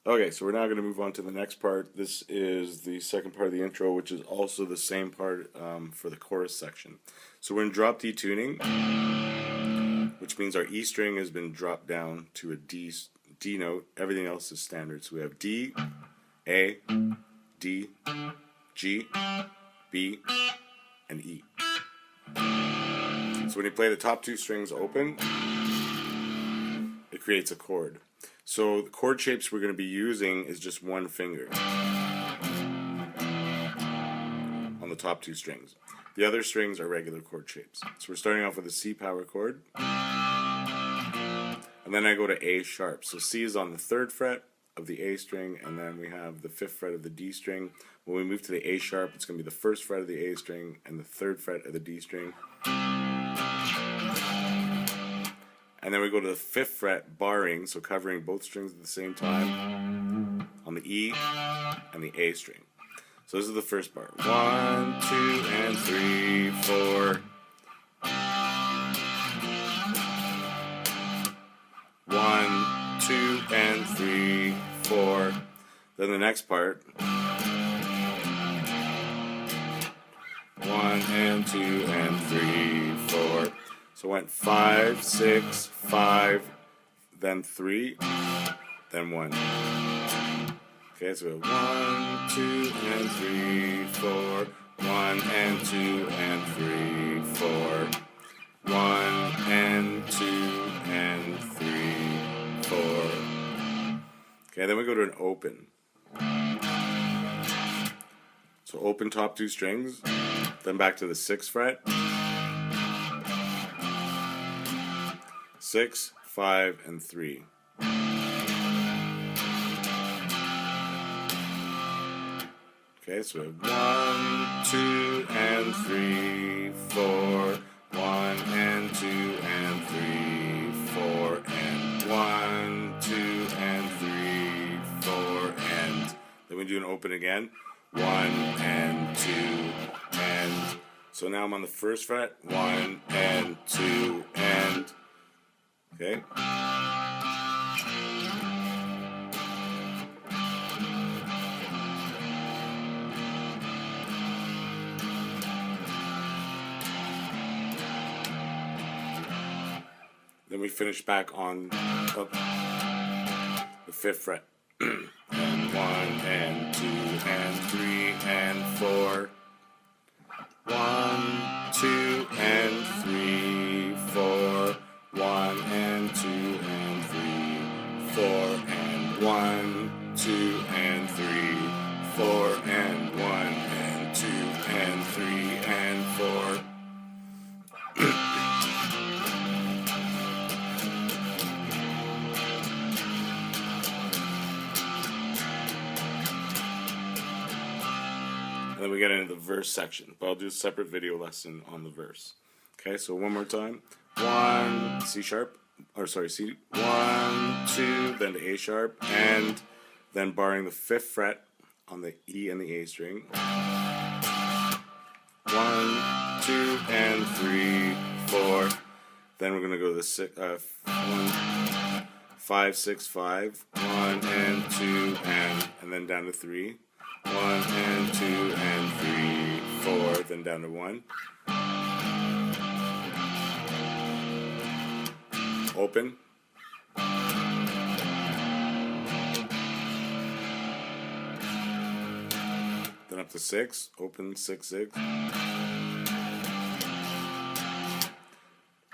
Okay, so we're now going to move on to the next part. This is the second part of the intro, which is also the same part for the chorus section. So we're in drop D tuning, which means our E string has been dropped down to a D note. Everything else is standard. So we have D, A, D, G, B, and E. So when you play the top two strings open, it creates a chord. So the chord shapes we're going to be using is just one finger on the top two strings. The other strings are regular chord shapes. So we're starting off with a C power chord, and then I go to A sharp. So C is on the 3rd fret of the A string, and then we have the 5th fret of the D string. When we move to the A sharp, it's going to be the 1st fret of the A string and the 3rd fret of the D string. And then we go to the 5th fret barring, so covering both strings at the same time on the E and the A string. So this is the first bar. 1, 2, and 3, 4. 1, 2, and 3, 4. Then the next part. 1 and 2 and 3, 4. So it went 5, 6, 5, then 3, then 1. Okay, so 1, 2, and 3, 4. 1 and 2 and 3, 4. 1 and 2 and 3, 4. Okay, then we go to an open. So open top two strings, then back to the 6th fret. 6, 5, and 3. Okay, so we have 1, 2, and 3, 4. 1 and 2 and 3, 4, and 1, 2, and 3, 4, and then we do an open again. 1 and 2 and so now I'm on the 1st fret. 1 and 2 and okay. Then we finish back on the 5th fret. And 1 and 2 and 3 and 4. 1, 2 and 3, 4. 1 and 2 and 3, 4 and 1, 2 and 3, 4 and 1 and 2 and 3 and 4. And then we get into the verse section, but I'll do a separate video lesson on the verse. Okay, so one more time. 1, C sharp, or sorry, C, 1, 2, then to A sharp, and then barring the 5th fret on the E and the A string. 1, 2, and 3, 4. Then we're going to go to the 5, 6, 5, 1 and 2, and then down to 3. 1 and 2 and 3, 4, then down to 1. Open. Then up to 6. Open 6, 6.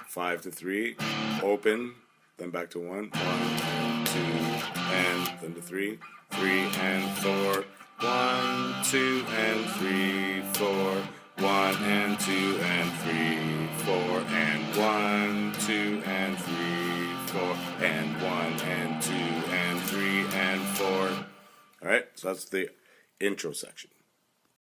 5 to 3. Open. Then back to 1. 1 and 2 and then to 3. 3 and 4. 1, 2 and 3, 4. 1 and 2 and 3, 4 and 1, 2 and 3, 4 and 1 and 2 and 3 and 4. Alright, so that's the intro section.